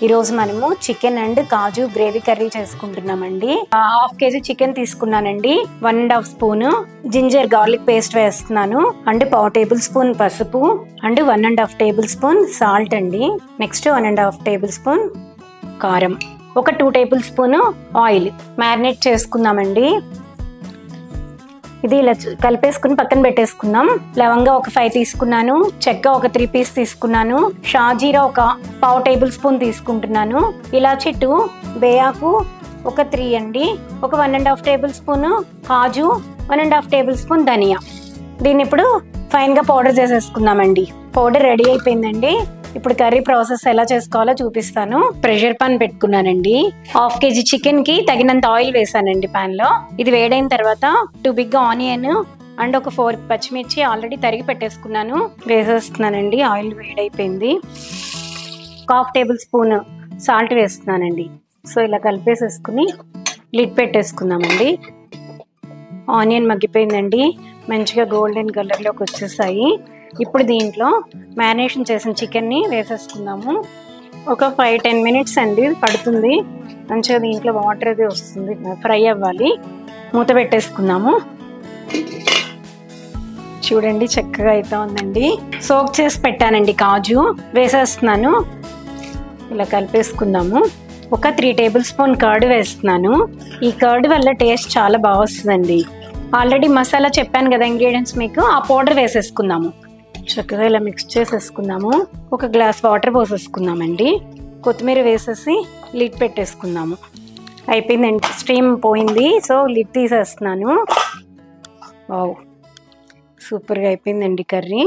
ఈరోజు మనము chicken and కాజు గ్రేవీ కర్రీ చేసుకుంటున్నామండి. హాఫ్ కేజీ చికెన్ తీసుకున్నానండి. 1.5 స్పూన్ జింజర్ గార్లిక్ పేస్ట్ వేస్తున్నాను అండ్ 1/4 టేబుల్ స్పూన్ పసుపు అండ్ 1.5 టేబుల్ స్పూన్ సాల్ట్ అండి. నెక్స్ట్ 1.5 టేబుల్ స్పూన్ కారం, ఒక 2 టేబుల్ స్పూన్ ఆయిల్. మ్యారినేట్ చేసుకుందామండి. ఇది ఇలా కలిపేసుకుని పక్కన పెట్టేసుకుందాం. లవంగా ఒక 5 తీసుకున్నాను, చెక్క ఒక 3 పీస్ తీసుకున్నాను, షాజీరా ఒక 1/4 టేబుల్ స్పూన్ తీసుకుంటున్నాను, ఇలాచి 2, బేయాకు ఒక 3 అండి, ఒక 1.5 టేబుల్ స్పూన్ కాజు, 1.5 టేబుల్ స్పూన్ ధనియా. దీన్ని ఇప్పుడు ఫైన్ గా పౌడర్ చేసేసుకుందామండి. పౌడర్ రెడీ అయిపోయిందండి. ఇప్పుడు కర్రీ ప్రాసెస్ ఎలా చేసుకోవాలో చూపిస్తాను. ప్రెషర్ పాన్ పెట్టుకున్నానండి. హాఫ్ కేజీ చికెన్ కి తగినంత ఆయిల్ వేసానండి పాన్ లో. ఇది వేడైన తర్వాత 2 బిగ్ ఆనియన్ అండ్ ఒక 4 పచ్చిమిర్చి ఆల్రెడీ తరిగి పెట్టేసుకున్నాను, వేసేస్తున్నానండి. ఆయిల్ వేడైపోయింది. 1/2 టేబుల్ స్పూన్ సాల్ట్ వేస్తున్నానండి. సో ఇలా కలిపేసేసుకుని లిడ్ పెట్టేసుకుందామండి. ఆనియన్ మగ్గిపోయిందండి, మంచిగా గోల్డెన్ కలర్లోకి వచ్చేసాయి. ఇప్పుడు దీంట్లో మ్యారినేషన్ చేసిన చికెన్ని వేసేసుకుందాము. ఒక 5-10 మినిట్స్ అండి పడుతుంది. మంచిగా దీంట్లో వాటర్ అది వస్తుంది, ఫ్రై అవ్వాలి. మూత పెట్టేసుకుందాము. చూడండి చక్కగా అయితే ఉందండి. సోక్ చేసి పెట్టానండి కాజు, వేసేస్తున్నాను. ఇలా కలిపేసుకుందాము. ఒక 3 టేబుల్ స్పూన్ కర్డ్ వేస్తున్నాను. ఈ కర్డ్ వల్ల టేస్ట్ చాలా బాగా వస్తుందండి. ఆల్రెడీ మసాలా చెప్పాను కదా ఇంగ్రీడియంట్స్ మీకు, ఆ పౌడర్ వేసేసుకుందాము. చక్కగా ఇలా మిక్స్ చేసేసుకుందాము. ఒక గ్లాస్ వాటర్ పోసేసుకుందామండి. కొత్తిమీర వేసేసి లిడ్ పెట్టేసుకుందాము. అయిపోయిందండి, స్టీమ్ పోయింది. సో లిడ్ తీసేస్తున్నాను. వావ్, సూపర్గా అయిపోయిందండి కర్రీ.